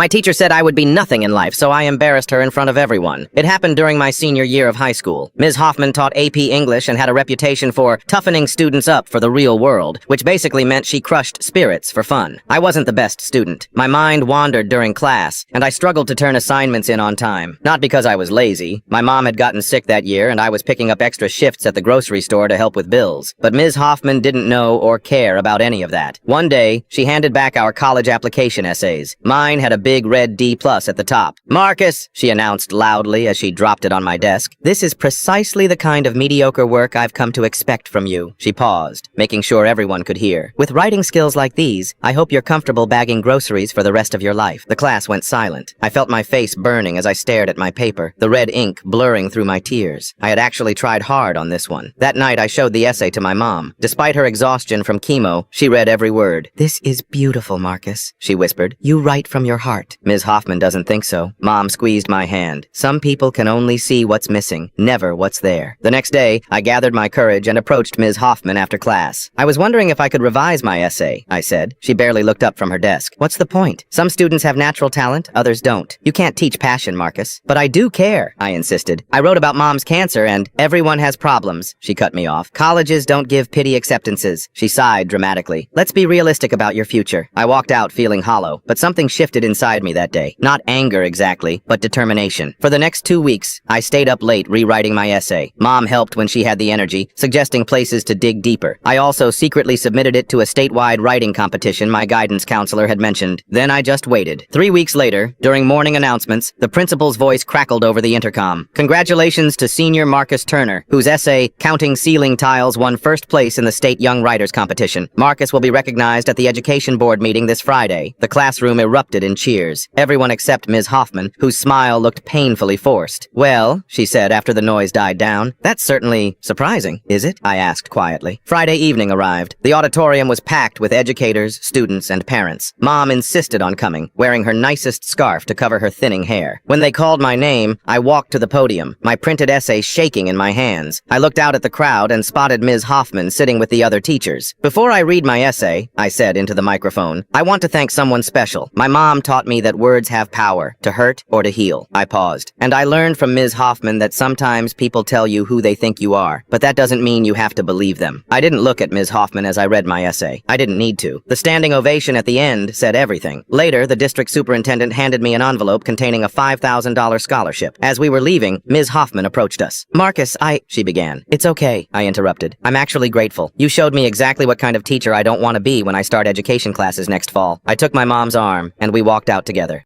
My teacher said I would be nothing in life, so I embarrassed her in front of everyone. It happened during my senior year of high school. Ms. Hoffman taught AP English and had a reputation for toughening students up for the real world, which basically meant she crushed spirits for fun. I wasn't the best student. My mind wandered during class, and I struggled to turn assignments in on time. Not because I was lazy. My mom had gotten sick that year, and I was picking up extra shifts at the grocery store to help with bills. But Ms. Hoffman didn't know or care about any of that. One day, she handed back our college application essays. Mine had a big red D+ at the top. "Marcus," she announced loudly as she dropped it on my desk, "this is precisely the kind of mediocre work I've come to expect from you." She paused, making sure everyone could hear. "With writing skills like these, I hope you're comfortable bagging groceries for the rest of your life." The class went silent. I felt my face burning as I stared at my paper, the red ink blurring through my tears. I had actually tried hard on this one. That night, I showed the essay to my mom. Despite her exhaustion from chemo, she read every word. "This is beautiful, Marcus," she whispered. "You write from your heart." Ms. Hoffman doesn't think so. Mom squeezed my hand. "Some people can only see what's missing, never what's there." The next day, I gathered my courage and approached Ms. Hoffman after class. "I was wondering if I could revise my essay," I said. She barely looked up from her desk. "What's the point? Some students have natural talent, others don't. You can't teach passion, Marcus." "But I do care," I insisted. "I wrote about Mom's cancer and everyone has problems." She cut me off. "Colleges don't give pity acceptances." She sighed dramatically. "Let's be realistic about your future." I walked out feeling hollow, but something shifted inside me that day. Not anger exactly, but determination. For the next 2 weeks, I stayed up late rewriting my essay. Mom helped when she had the energy, suggesting places to dig deeper. I also secretly submitted it to a statewide writing competition my guidance counselor had mentioned. Then I just waited. 3 weeks later, during morning announcements, the principal's voice crackled over the intercom. "Congratulations to senior Marcus Turner, whose essay, Counting Ceiling Tiles, won first place in the state Young Writers competition. Marcus will be recognized at the Education Board meeting this Friday." The classroom erupted in cheers. Everyone except Ms. Hoffman, whose smile looked painfully forced. "Well," she said after the noise died down, "that's certainly surprising, is it?" I asked quietly. Friday evening arrived. The auditorium was packed with educators, students, and parents. Mom insisted on coming, wearing her nicest scarf to cover her thinning hair. When they called my name, I walked to the podium, my printed essay shaking in my hands. I looked out at the crowd and spotted Ms. Hoffman sitting with the other teachers. "Before I read my essay," I said into the microphone, "I want to thank someone special. My mom taught me that words have power, to hurt or to heal." I paused. "And I learned from Ms. Hoffman that sometimes people tell you who they think you are, but that doesn't mean you have to believe them." I didn't look at Ms. Hoffman as I read my essay. I didn't need to. The standing ovation at the end said everything. Later, the district superintendent handed me an envelope containing a $5,000 scholarship. As we were leaving, Ms. Hoffman approached us. "Marcus, she began. "It's okay," I interrupted. "I'm actually grateful. You showed me exactly what kind of teacher I don't want to be when I start education classes next fall." I took my mom's arm, and we walked out together.